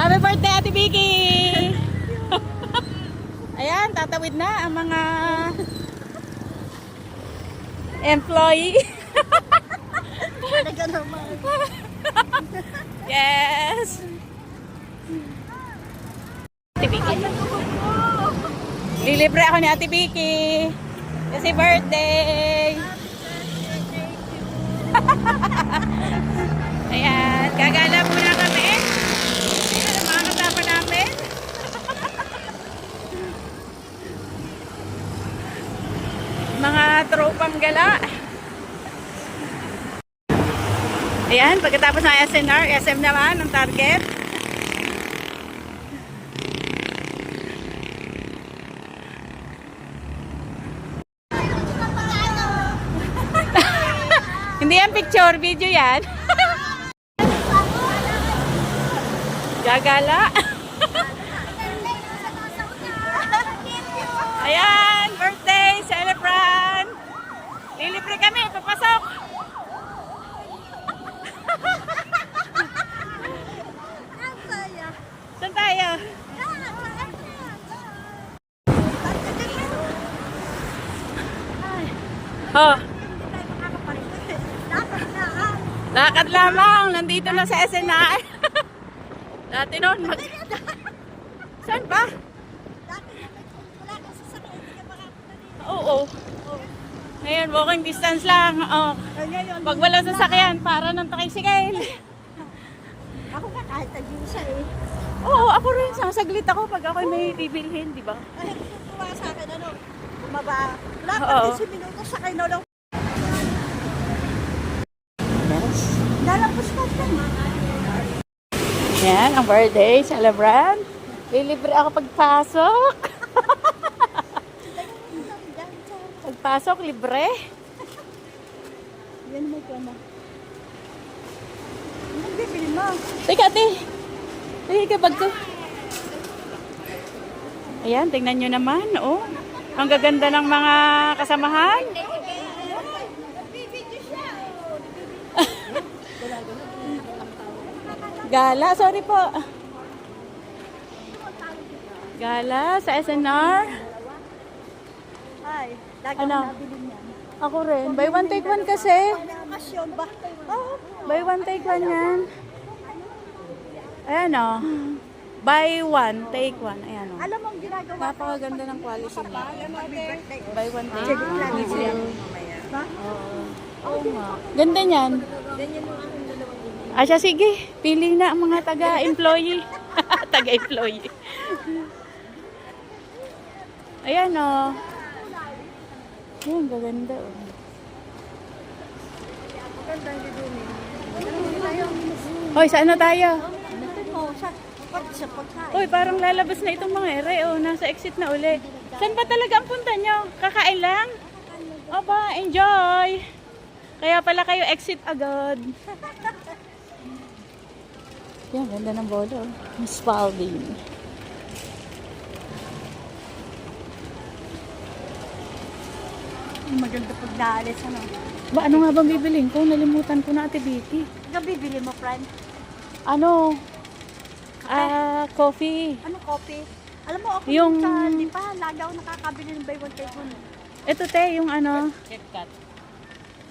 Happy birthday, Ate Vicky! Ayan, tatawid na ang mga employee. Talaga naman. Yes! Ate Vicky. Lilibre ako ni Ate Vicky. Kasi birthday. Ayan, gagala muna kami. Ayan, ang mga kasama namin. Mga tropang gala. Ayan, pagkatapos ng SNR, SM naman, ang target. Hindi yan picture, video yan. Gagala. Ayan, birthday, celebrant. Lilibre kami, papasok. Saan tayo? Oh. Lakad lamang, nandito na sa SNR. Dati noon, saan pa? Oo. Ngayon, walking distance lang. Oh. Pag walang sasakyan, para ng tricycle. Ako nga kahit tag-isa eh. Oo, ako rin. Sasaglit ako pag ako may bibilhin, di ba? Ay, tuwa sa akin, ano, bumaba. Wala Oo. pa 15 minutos, sakay na lang. Lalapos ka dyan. Yan, ang birthday celebrant. Lilibre ako pagpasok. Pagpasok, libre. Yan mo ko na. Anong bibili mo? Teka, ate. Teka, bag ko. Ayan, tingnan nyo naman. Oh, ang gaganda ng mga kasamahan. Gala, sorry po. Gala sa SNR. Ay, lagi Ano? ano? Nabili niya. Ako rin. Buy one take one kasi. Okasyon ba? Oo. Buy one take one yan. Ayan o. Buy one take one. Ayan o. Alam mo ang ginagawa ko? Napakaganda ng quality niya. Birthday. Buy one take Check one. lang siya. Ba? Oo nga. Ganda niyan. Asya, sige. Pili na ang mga taga-employee. Taga-employee. Ayan o. Ayan, gaganda o. Magandang didumi. Hoy, saan na tayo? Sa pagkain. Hoy, parang lalabas na itong mga ere. Oh, nasa exit na uli. Saan ba talaga ang punta nyo? Kakain lang? Opa, enjoy! Kaya pala kayo exit agad. Yan, ganda ng bolo. Miss Spalding. Maganda pag naalis, ano? Ba, ano nga bang bibilin ko? Nalimutan ko na, Ate Vicky. Ano bibili mo, friend? Ano? Coffee. Ano, coffee? Alam mo, ako Yung- sa, di ba, lagi ako nakakabili ng buy one take one. Ito te, yung ano? KitKat.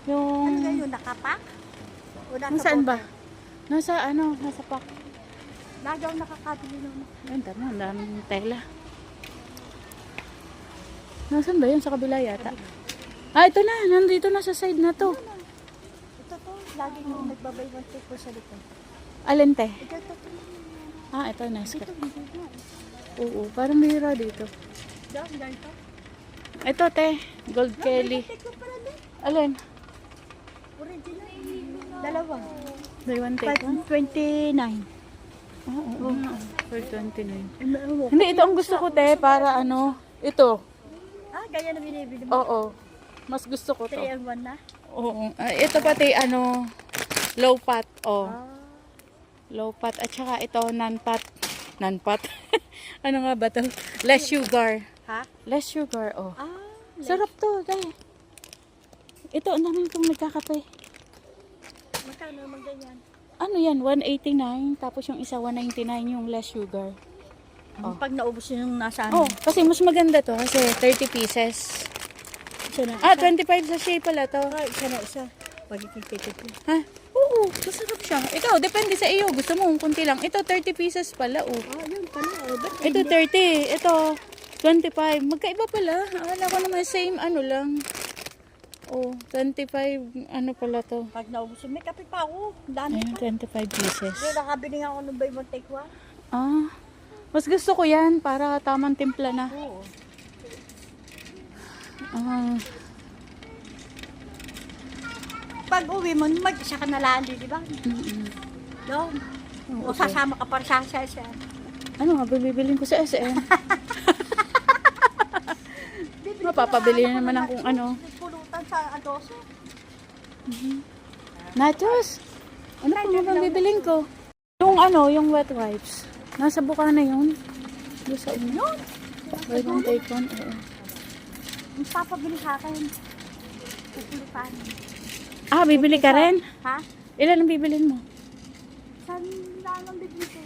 Yung... Ano nga yun, nakapack? O nasa Nasaan ba? bote? Nasa ano? Nasa pack. Lagi ako nakakabili ng... Ayun, tama. Ang daming tela. Nasaan ba yun? Sa kabila yata. Ah, ito na. Nandito na sa side na to. Ito to, lagi yung nagbabay one take one sa likod. Alin te? Ito to. Ah, ito. Nice. Ito, hindi nga. Oo, parang mayroon dito. Diyan, ganito. Ito te. Gold Kelly. Take ko pala din. Alin? Original. Dalawa. Buy one take one? 29. Oo. For 29. Hindi, ito ang gusto ko te. Para ano. Ito. Ah, ganyan na binibili mo. Oo. Mas gusto ko to. 3 and 1 na? Oo. Ito pati ano. Low fat. Oh. Ah. Low fat. At saka ito non-fat. Non-fat. Ano nga ba to? Less sugar. Ha? Less sugar. Oh. Ah, Sarap to. Dahil. Ito, ang dami kong nagkakape. magkano naman ganyan? Ano yan? 189. Tapos yung isa 199 yung less sugar. Oh. Pag naubos yung nasa Oh, kasi mas maganda to kasi 30 pieces. Isa na. Ah, 25 sachet pala to. Isa na isa. Pagiging ticket mo. Ha? Oo, masarap siya. Ito, depende sa iyo. Gusto mo, kunti lang. Ito, 30 pieces pala. Oh. Yun pala. Ba't Ito, 30. Ito, 25. Magkaiba pala. Akala ko naman same ano lang. Oh, 25. Ano pala to? pag naubos yung may kape pa ako. Dami Ayun, pa. 25 pieces. Kaya nakabili nga ako ng buy one take one. Ah, mas gusto ko yan para tamang timpla na. Oo. Ah, Pag uwi mo, mag-isa ka na lang, di ba? Doon. O okay. sasama ka para sa Ano nga, bibilin ko sa SM. Mapapabili na naman ang kung ano. Pulutan sa adoso. Nachos! Ano pa nga bang bibilin ko? Yung ano, yung wet wipes. Nasa buka na yun. Doon sa inyo. Buy one, take one. Oo. Ang papabili sa akin. Pupulutan. Ah, bibili ka rin? Ha? Ilan ang bibilin mo? Saan lang ang bibili ko?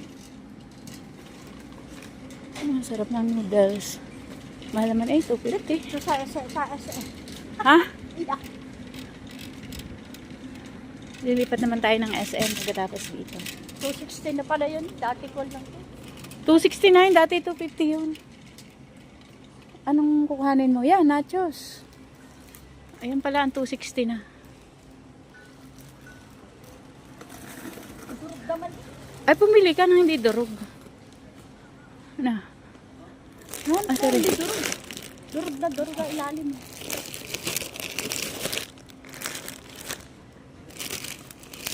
Ang sarap ng noodles. Mahal naman 250. So, sa Ha? Ida. Lilipat naman tayo ng SM pagkatapos dito. 260 na pala yun. Dati ko lang. 269, dati 250 yun. Anong kukuhanin mo? Yan, nachos. Ayun pala ang 260 na. Durog naman. Ay, pumili ka ng hindi durog. Na. Ah, sorry. Durog. Durog na durog ang ilalim.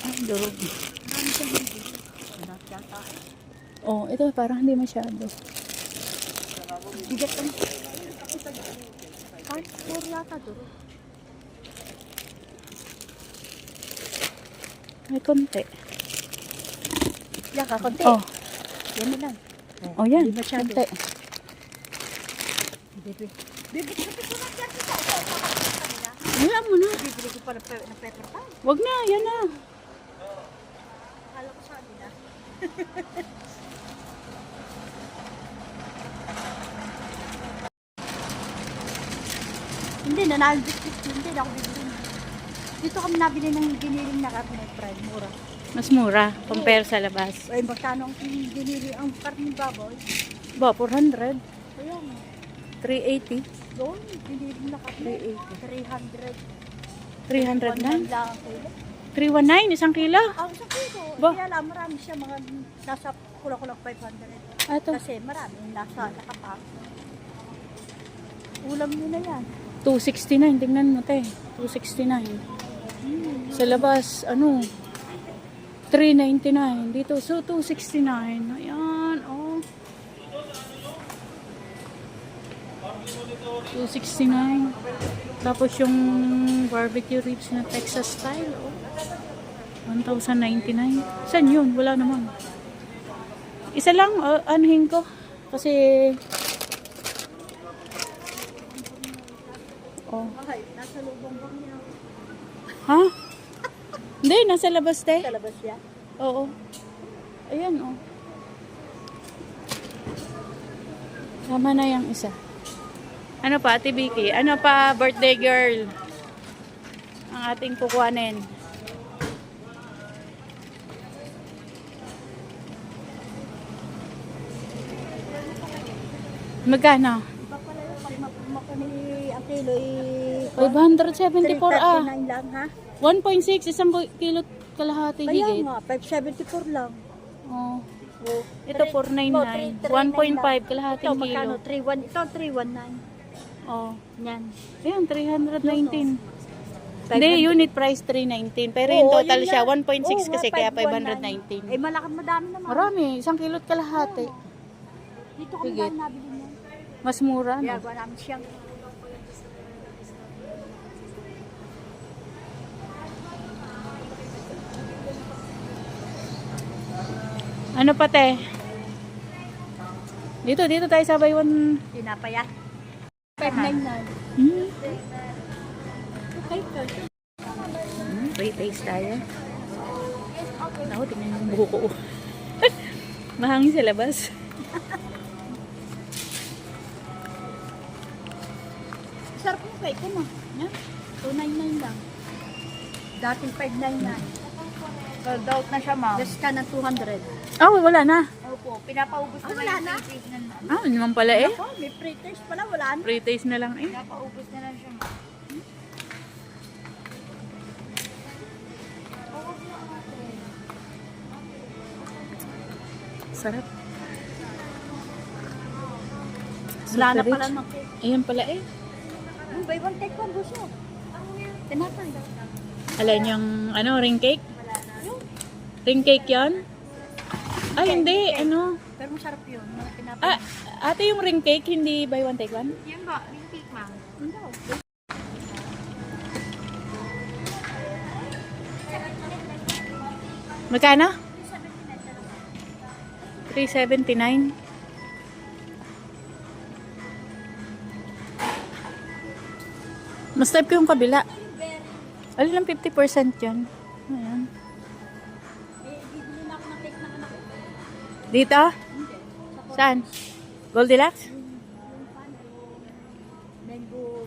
Ah, durog. Marami siyang hindi. Yata. Oh, ito parang hindi masyado. Bigat ang... Kahit puro yata durog. May konti. Yaka, konti. Oh, Yan na lang. oh yan. Hindi masyado. Konti. Bibili ko na dyan sa kanila. Wala mo na. Bibili ko pa ng pepper pie. Wag na, yan na. Akala ko sa kanila. Hindi na hindi na ako bibili. Dito kami nabili ng giniling na karne fried, mura. Mas mura compare sa labas. Ay, magkano ang giniling ang karne baboy? Ba, 400. Ayun, 380. doon, giniling na karne. 300. 300 na. 100 lang ang kilo. 319, isang kilo. Ang sa kilo, Ba? kaya lang marami siya mga nasa kulang-kulang 500. Ito, Kasi marami yung nasa nakapak. Ulam nyo na yan. 269. Tingnan mo, te. 269. Sa labas, ano, 399. Dito, so 269. Ayan, oh. 269. Tapos yung barbecue ribs na Texas style, oh. 1,099. Saan yun? Wala naman. Isa lang, anuhin ko. Kasi, oh. Ay, nasa lubong bang niya. Ha? Hindi, nasa labas, te. Sa labas yan. Oo. Ayan, oh. Tama na yung isa. Ano pa, Ate Vicky? Ano pa, birthday girl? Ang ating kukuhanin. Magkano? Iba pala yun, pag mapurma ko ni ang kilo, 574 ah. 339 lang, ha? 1.6, isang kilo kalahati Kaya higit. nga, 574 lang. Oh. Oh, Ito 499. 1.5 kalahating ito, magkano? kilo. 3,1, ito 319. Oh. Yan. Ayan, 319. Hindi, unit price 319. Pero yung Oo, total yun siya, nga. 1.6 Oo, kasi nga, kaya 519. 519. Eh, madami naman. Marami, isang kilot kalahati. Dito kami Higit. dahil nabili niya. Mas mura, Kaya no? gawa namin siyang Ano pa, te? Dito tayo sa buy one. tinapaya. 599. Hmm? Okay, Free taste tayo. Oh, tingnan yung buho ko. Mahangin sa labas. Sarap mo kay ko ma. Yan. 299 lang. Dating 599. Sold out na siya, ma'am. Less ka ng 200. Oh, wala na. Opo, pinapaubos ko wala na na. Ah, ano naman pala eh. Ako, may pre-taste pala, wala na. Pre-taste na lang eh. Pinapaubos na lang siya, ma'am. Sarap. Wala na Super pala rich. ng cake. Ayan pala eh. Buy one take one, gusto. Tinapay. Alin yung ano, ring cake? Ring cake yan? Ay, hindi. Ano? Pero masarap yun. Mga tinapay. Ah, ate yung ring cake, hindi buy one take one? Yan ba? Yung cake, ma'am? Hindi. Magkano? 379. Mas type ko yung kabila. Alin lang 50% yan. Ayan. Bibili na ako ng cake ng anak ko. Dito? Saan? Goldilocks? Mango.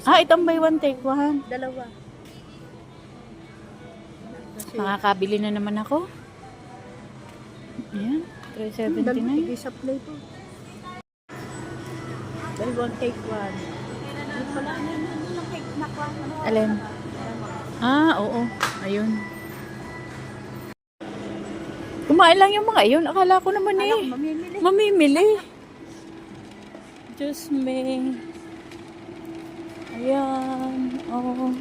Ah, itong buy one take one. Dalawa. Makakabili na naman ako. Ayan, 379. Sa plate po. Buy one take one. Wala na yung cake na ko. Alin? Ah, oo. Ayun. Kumain lang yung mga yun. Akala ko naman eh. Mamimili. Mamimili. Diyos me. Ayan. Oh.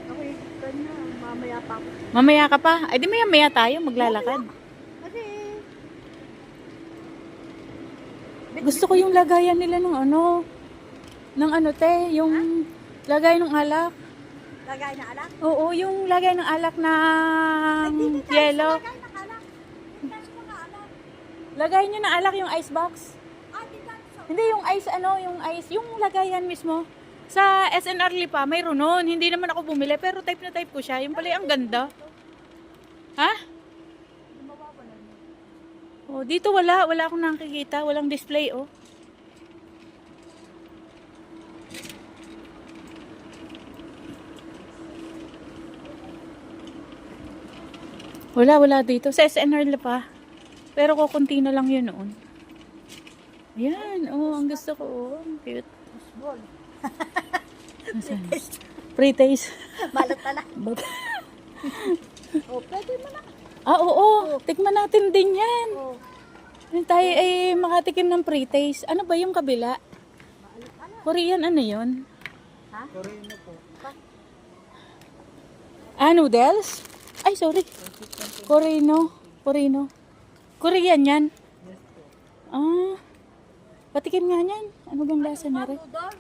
Okay, kanya. Mamaya pa ako. Mamaya ka pa. Ay, di maya tayo. Maglalakad. Kasi, Gusto ko yung lagayan nila ng ano. Ng ano te. Yung lagay ng alak. lagay na alak. Oo, yung lagay ng alak ng yellow. Lagay na alak. Hindi tayo sa mga alak. Lagay nyo ng alak yung ice box. Di tayo sa... Hindi yung ice, ano, yung ice, yung lagayan mismo. Sa SNR Lipa, mayroon nun. Hindi naman ako bumili, pero type na type ko siya. Yung pala ang ganda. Ha? Oh, dito wala. Wala akong nakikita. Walang display, oh. Wala dito. Sa SNR Lipa. Pero kukunti na lang yun noon. Ayan, oh, ang gusto ko, oh. Ang cute. Ball. Nasaan? Pre-taste. Balot na lang. Oh, pwede mo na. Ah, oo. Tikman natin din yan. Oh. Tayo ay makatikim ng pre-taste. Ano ba yung kabila? Korean ano yun? Ha? Ah, noodles? Ay, sorry. Koreano. Korean yan? Ah. Patikim nga yan. Ano bang lasa na rin? Udol.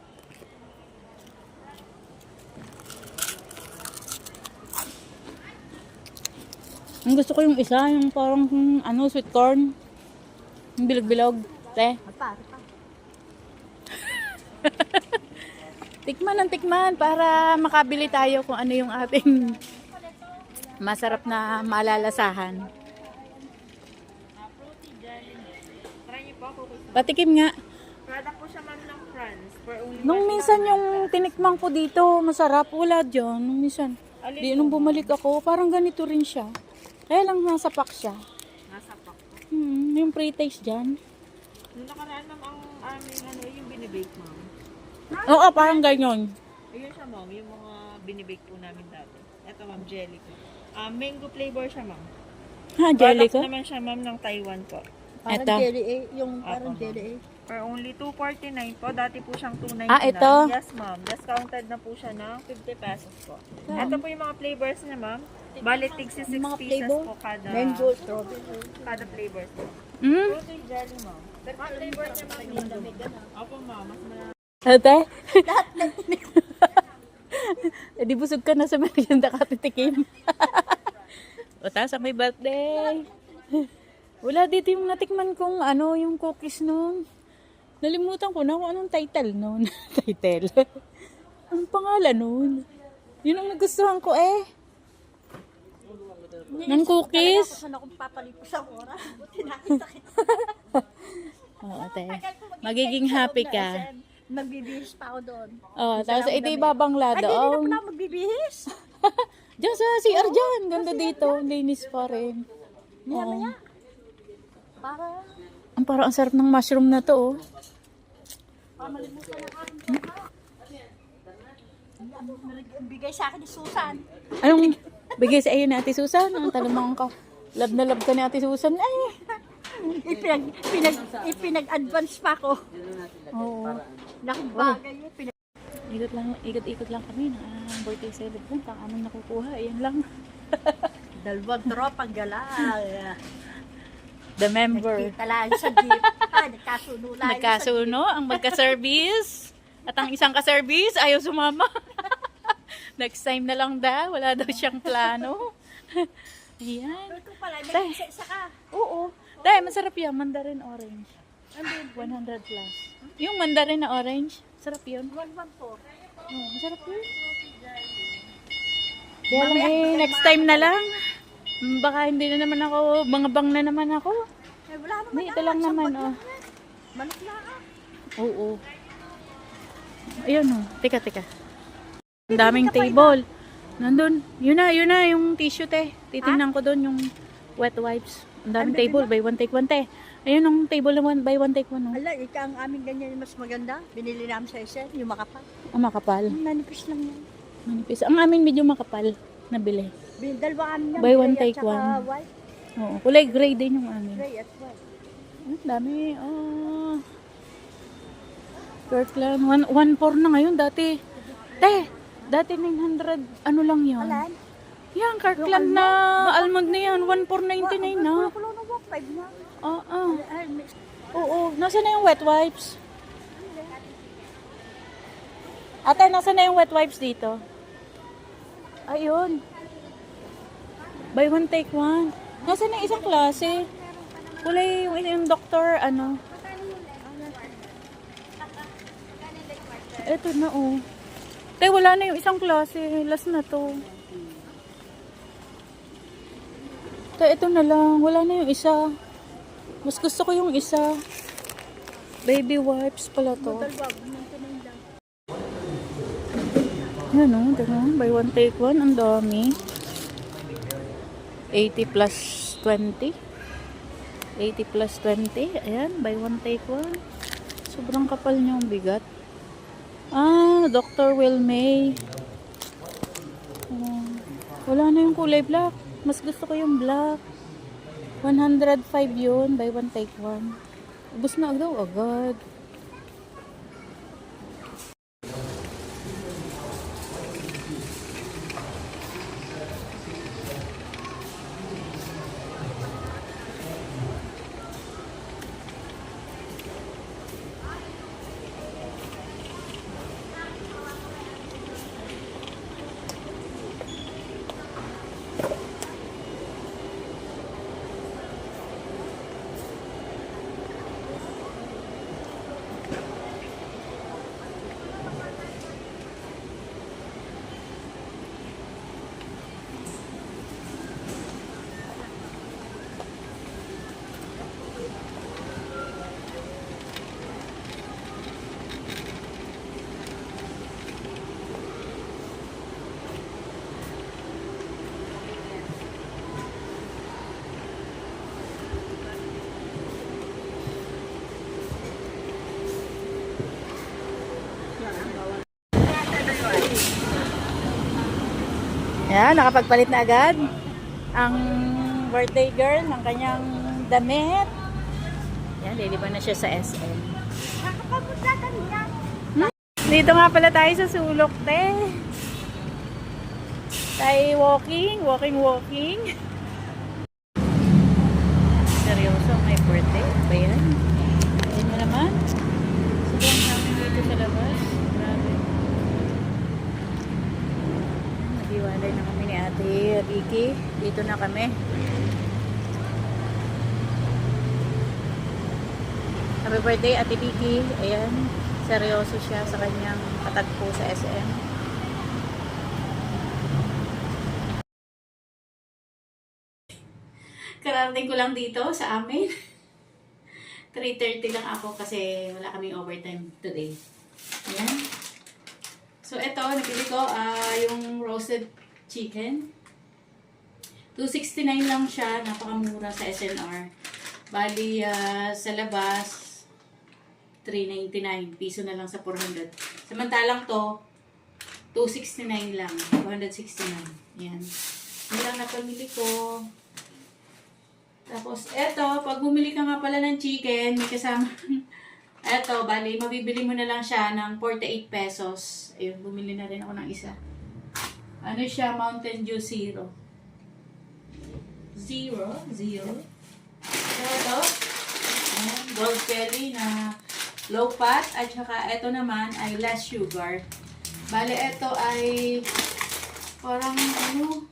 Ang gusto ko yung isa, yung parang ano, sweet corn. Yung bilog-bilog. Te. Pa. Tikman ng tikman para makabili tayo kung ano yung ating masarap na malalasahan. Patikim nga. Product po siya ma'am ng France. For only Nung minsan yung tinikman ko dito, masarap. Wala dyan. Nung minsan. Nung bumalik ako, parang ganito rin siya. Kaya lang nasa pack siya. nasa pack. Yung pre-taste dyan. Nung nakaraan ma'am ang aming ano, yung binibake ma'am. Oo, parang ganyan. Ayun siya ma'am, yung mga binibake po namin dati. Ito ma'am, jelly ko. Mango flavor siya ma'am. Ha, jelly Product ko? naman siya ma'am ng Taiwan po. Parang Eto. jelly eh. Yung parang Apo, jelly eh. For only 249 po. Dati po siyang 299. Ah, ito? Yes ma'am. Discounted na po siya ng 50 pesos po. Ito po yung mga flavors niya ma'am. Bali, tigsi 6 Mga pieces flavor? po kada, Mango, strawberry. kada flavors po. Hmm? Fruity jelly ma'am. Pero ang flavor niya ma'am yung Opo ma'am, mas malaki. Ate? Eh, di busog ka na sa merienda katitikim. O, tas ang may birthday. Wala dito yung natikman kong ano, yung cookies nun. Nalimutan ko na kung anong title nun. Title. Anong pangalan nun? Yun ang nagustuhan ko eh. Ng cookies? Saan ako papalipo sa oras? Buti nakita kita. Oo, ate. Magiging happy ka. Magbibihis pa ako doon. Oh, tapos ito ibabangla Hindi na doon. pala ako magbibihis. Diyan sa CR dyan. Ganda dito. Linis pa rin. Maya-maya. Para Parang ang sarap ng mushroom na to, oh. malimutan ang aking bigay sa akin ni Susan. Anong bigay sa iyo ni Ate Susan? Ang talamang ka. Love na love ka ni Ate Susan. Ay! Ipinag-advance pa ako. Oo. Laking bagay yun. Ikot lang kami na birthday celebrant. Ang aming nakukuha. Ayan lang. Dalawang tropang galal. The member. Kita lang sa jeep. Nagkasuno lang. Nagkasuno ang magka-service. At ang isang ka-service ayaw sumama. Next time na lang daw. Wala daw siyang plano. Ayan. Ito pala, Tay. nag-isa ka. Oo. Dahil masarap yan. Mandarin orange. 100 plus. Yung mandarin na orange. Sarap yun. 114. Oh, masarap yun. Kaya lang next time na lang. Baka hindi na naman ako, bang na naman ako. Eh, wala naman. Hindi, ito lang naman, oh. Manok na ah. Oo. Ayun, oh. Teka. Ang daming table. Nandun. Yun na, yung tissue, te. Titingnan ko doon yung wet wipes. Ang daming table, buy one take one, te. Ayun, yung table na buy one take one, oh. Ala, ika ang aming ganyan yung mas maganda. Binili namin sa SM, yung makapal. Ang makapal. Manipis lang yan. Manipis. Ang amin medyo makapal. Nabili. Dalawa amin yan. Buy one, gray at take saka one. White, Oo. Kulay gray din yung amin. gray at white. Ang dami. Oh. Kirkland. 1.4 na ngayon. Dati. Dati 900. Ano lang yan? Alan? Yan, Kirkland na almond na yan. 1.499 na. Kulo na 1.5 na. Oo. Ay, mix. Oo. Nasaan na yung wet wipes? Ate, nasaan na yung wet wipes dito? Ayun. Buy one, take one. Nasaan na yung isang klase? Kulay yung doctor, ano? Eto na, oh. Te, wala na yung isang klase. Last na to. Te, ito na lang. Wala na yung isa. Mas gusto ko yung isa. Baby wipes pala to. Yan, oh. Diba? Buy one, take one. Ang dami. 80 plus 20. 80 plus 20. Ayan, buy one, take one. Sobrang kapal niya ang bigat. Dr. Wilmay. Wala na yung kulay black. Mas gusto ko yung black. 105 yun. Buy one, take one. Ubus na agad. Yan, nakapagpalit na agad ang birthday girl ng kanyang damit. Yan, liliban na siya sa SM. Nakapagpunta ka niya. Dito nga pala tayo sa sulok, te. Tayo walking. Seryoso, may birthday. Ba yan? Ayun na naman. Sobrang kami dito sa labas. Grabe. Naghiwalay na kami ni Ate Vicky. Dito na kami. Happy birthday, Ate Vicky. Ayan. Seryoso siya sa kanyang patagpo sa SM. Kararating ko lang dito sa amin. 3:30 lang ako kasi wala kaming overtime today. Ayan. So, ito, napili ko yung roasted chicken. 269 lang siya. Napakamura sa SNR. Bali, sa labas, 399. Piso na lang sa 400. Samantalang to, 269 lang. 269. Yan. Yan lang napamili ko. Tapos, eto, pag bumili ka nga pala ng chicken, may kasama. Eto, bali, mabibili mo na lang siya ng 48 pesos. Ayun, bumili na rin ako ng isa. Ano siya? Mountain Dew Zero. Zero. So, ito, ayan, Gold Belly na low fat. At saka, ito naman ay less sugar. Bali, ito ay parang ano,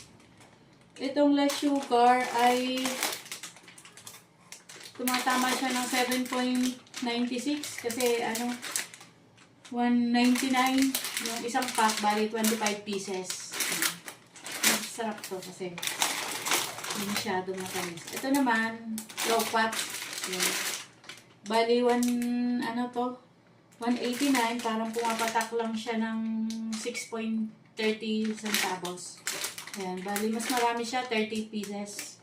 itong less sugar ay tumatama siya ng 7.96 kasi ano, 199 yung isang pack, bali 25 pieces. Masarap to kasi hindi masyado matamis. Ito naman, low fat. Yan. Bali, 189, parang pumapatak lang siya ng 6.30 centavos. Ayan, bali, mas marami siya, 30 pieces.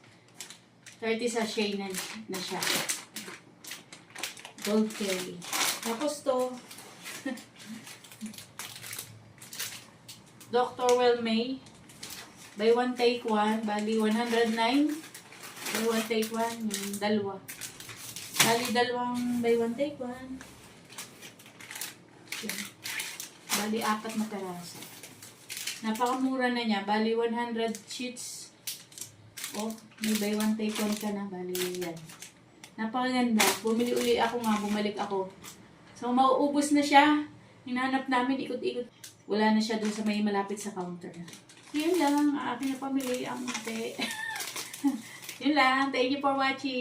30 sachet na siya. Gold Kelly. Tapos to, Dr. Wellmay. Buy one, take one. Bali, 109. Buy one, take one. Yung dalawa. Bali, dalawang buy one, take one. Yan. Bali, 4 na peraso. Napakamura na niya. Bali, 100 sheets. Oh, may buy one, take one ka na. Bali, yan. Napakaganda. Bumili uli ako nga. Bumalik ako. So, mauubos na siya. Hinahanap namin, ikot-ikot. Wala na siya dun sa may malapit sa counter. Yun lang. Akin na pamili ang ate. Yun lang. Thank you for watching.